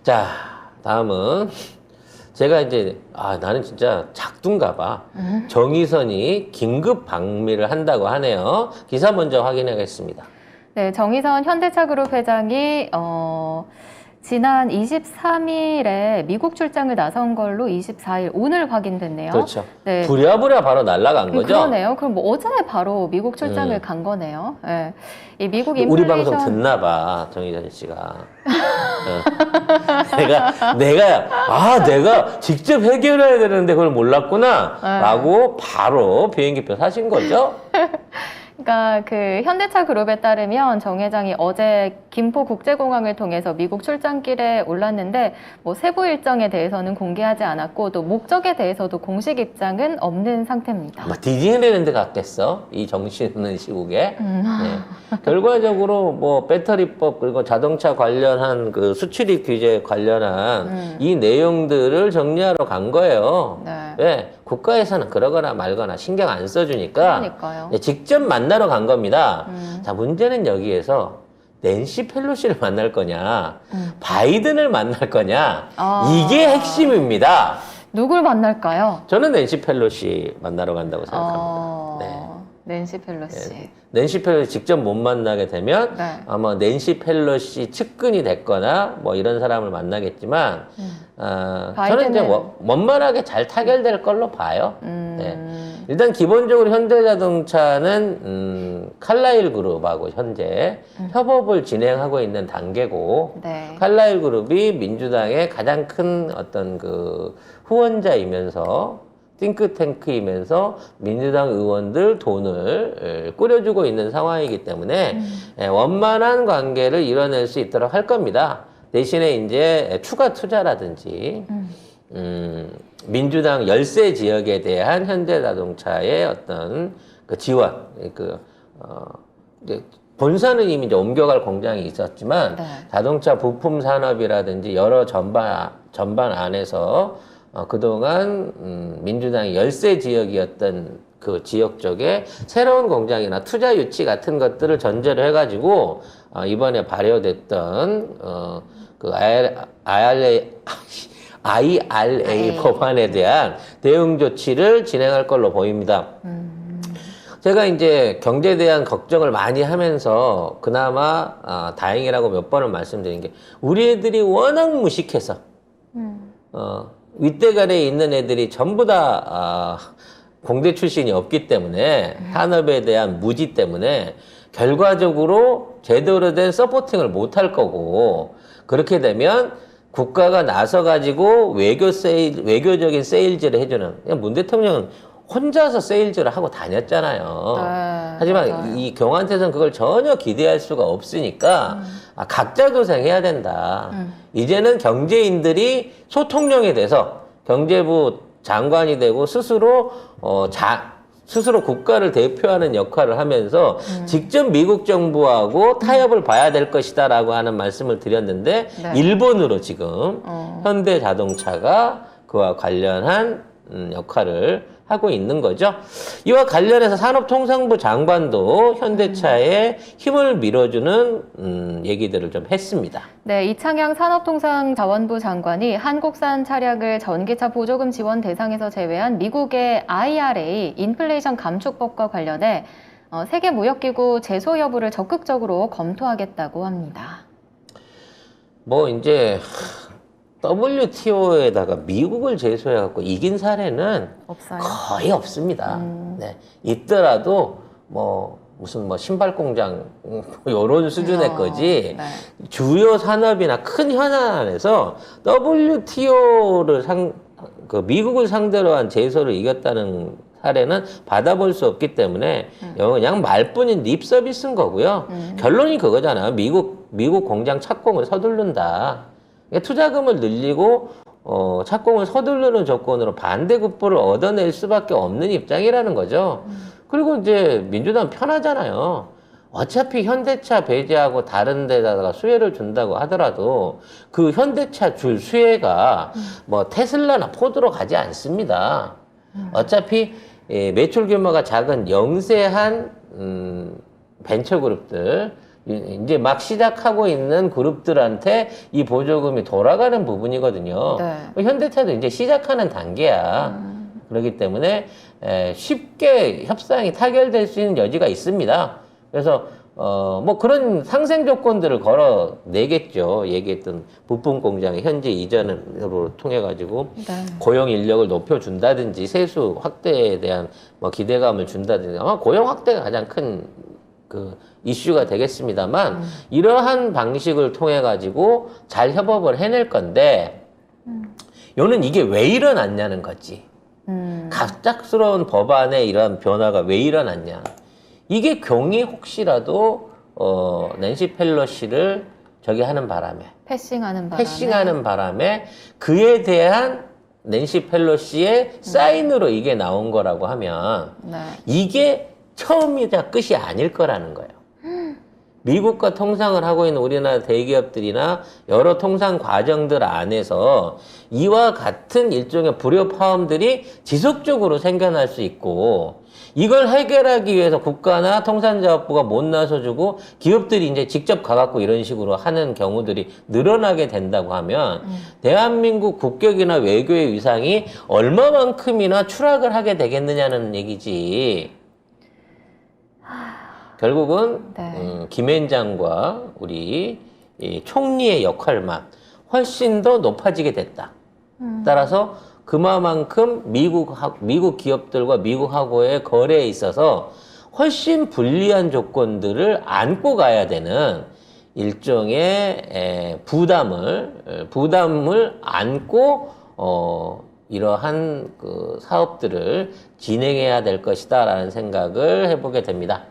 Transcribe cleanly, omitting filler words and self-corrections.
자, 다음은 제가 이제 나는 진짜 작두인가 봐. 정의선이 긴급 방미를 한다고 하네요. 기사 먼저 확인하겠습니다. 네, 정의선 현대차그룹 회장이 지난 23일에 미국 출장을 나선 걸로 24일 오늘 확인됐네요. 그렇죠. 네. 부랴부랴 바로 날아간 거죠? 그러네요. 그럼 뭐 어제 바로 미국 출장을 간 거네요. 네. 이 미국 우리 인플레이션 방송 듣나 봐, 정의선 씨가. 내가 직접 해결해야 되는데 그걸 몰랐구나. 네. 라고 바로 비행기표 사신 거죠? 그러니까 그 현대차 그룹에 따르면 정 회장이 어제 김포국제공항을 통해서 미국 출장길에 올랐는데 뭐 세부 일정에 대해서는 공개하지 않았고 또 목적에 대해서도 공식 입장은 없는 상태입니다. 디즈니랜드 갔겠어? 이 정신없는 시국에. 네. 결과적으로 뭐 배터리법 그리고 자동차 관련한 그 수출입 규제 관련한 이 내용들을 정리하러 간 거예요. 네. 왜? 국가에서는 그러거나 말거나 신경 안 써주니까 그러니까요. 직접 만나러 간 겁니다. 자, 문제는 여기에서 낸시 펠로시를 만날 거냐, 바이든을 만날 거냐, 이게 핵심입니다. 누굴 만날까요? 저는 낸시 펠로시 만나러 간다고 생각합니다. 네. 낸시 펠로시. 네. 낸시 펠로시 직접 못 만나게 되면 네. 아마 낸시 펠로시 측근이 됐거나 뭐 이런 사람을 만나겠지만 저는 이제 원만하게 잘 타결될 걸로 봐요. 네. 일단 기본적으로 현대자동차는 칼라일 그룹하고 현재 협업을 진행하고 있는 단계고 네. 칼라일 그룹이 민주당의 가장 큰 어떤 그 후원자이면서 띵크탱크이면서 민주당 의원들 돈을 꾸려주고 있는 상황이기 때문에 원만한 관계를 이뤄낼 수 있도록 할 겁니다. 대신에 이제 추가 투자라든지 민주당 열세 지역에 대한 현대자동차의 어떤 그 지원, 이제 본사는 이미 이제 옮겨갈 공장이 있었지만 네. 자동차 부품 산업이라든지 여러 전반 안에서 그동안 민주당의 열세 지역이었던 그 지역 쪽에 새로운 공장이나 투자 유치 같은 것들을 전제로 해가지고 이번에 발효됐던 그 IRA 법안에 대한 대응 조치를 진행할 걸로 보입니다. 제가 이제 경제에 대한 걱정을 많이 하면서 그나마 다행이라고 몇 번을 말씀드린 게 우리 애들이 워낙 무식해서 윗대가리에 있는 애들이 전부 다 공대 출신이 없기 때문에 산업에 대한 무지 때문에 결과적으로 제대로 된 서포팅을 못 할 거고 그렇게 되면 국가가 나서가지고 외교적인 세일즈를 해주는 그냥 문 대통령은 혼자서 세일즈를 하고 다녔잖아요. 네, 하지만 맞아요. 이 경한테서는 그걸 전혀 기대할 수가 없으니까 각자 도생해야 된다. 이제는 경제인들이 소통령이 돼서 경제부 장관이 되고 스스로 스스로 국가를 대표하는 역할을 하면서 직접 미국 정부하고 타협을 봐야 될 것이다라고 하는 말씀을 드렸는데 네. 일본으로 지금 현대자동차가 그와 관련한 역할을 하고 있는 거죠. 이와 관련해서 산업통상부 장관도 현대차에 힘을 밀어주는 얘기들을 좀 했습니다. 네, 이창양 산업통상자원부 장관이 한국산 차량을 전기차 보조금 지원 대상에서 제외한 미국의 IRA 인플레이션 감축법과 관련해 세계무역기구 제소 여부를 적극적으로 검토하겠다고 합니다. 뭐 이제 WTO에다가 미국을 제소해갖고 이긴 사례는 없어요? 거의 없습니다. 네. 있더라도 무슨 신발 공장 이런 수준의 거지 네. 주요 산업이나 큰 현안 안에서 WTO를 미국을 상대로 한 제소를 이겼다는 사례는 받아볼 수 없기 때문에 그냥 말뿐인 립 서비스인 거고요. 결론이 그거잖아요. 미국 공장 착공을 서두른다. 투자금을 늘리고 착공을 서두르는 조건으로 반대급부를 얻어낼 수밖에 없는 입장이라는 거죠. 그리고 이제 민주당 편하잖아요. 어차피 현대차 배제하고 다른 데다가 수혜를 준다고 하더라도 그 현대차 줄 수혜가 뭐 테슬라나 포드로 가지 않습니다. 어차피 매출 규모가 작은 영세한 벤처그룹들 이제 막 시작하고 있는 그룹들한테 이 보조금이 돌아가는 부분이거든요. 네. 현대차도 이제 시작하는 단계야. 그렇기 때문에 쉽게 협상이 타결될 수 있는 여지가 있습니다. 그래서 뭐 그런 상생 조건들을 걸어 내겠죠. 얘기했던 부품 공장의 현재 이전으로 통해 가지고 네. 고용 인력을 높여준다든지 세수 확대에 대한 뭐 기대감을 준다든지 아마 고용 확대가 가장 큰 그 이슈가 되겠습니다만 이러한 방식을 통해 가지고 잘 협업을 해낼 건데 요는 이게 왜 일어났냐는 거지. 갑작스러운 법안에 이런 변화가 왜 일어났냐. 이게 경이 혹시라도 낸시 펠로시를 저기 하는 바람에 패싱하는 바람에 그에 대한 낸시 펠로시의 사인으로 이게 나온 거라고 하면 네. 이게 처음이자 끝이 아닐 거라는 거예요. 미국과 통상을 하고 있는 우리나라 대기업들이나 여러 통상 과정들 안에서 이와 같은 일종의 불협화음들이 지속적으로 생겨날 수 있고 이걸 해결하기 위해서 국가나 통상자원부가 못 나서주고 기업들이 이제 직접 가갖고 이런 식으로 하는 경우들이 늘어나게 된다고 하면 대한민국 국격이나 외교의 위상이 얼마만큼이나 추락을 하게 되겠느냐는 얘기지. 결국은 네. 김앤장과 우리 이 총리의 역할만 훨씬 더 높아지게 됐다. 따라서 그만큼 미국 기업들과 미국하고의 거래에 있어서 훨씬 불리한 조건들을 안고 가야 되는 일종의 부담을 안고 이러한 그 사업들을 진행해야 될 것이다라는 생각을 해보게 됩니다.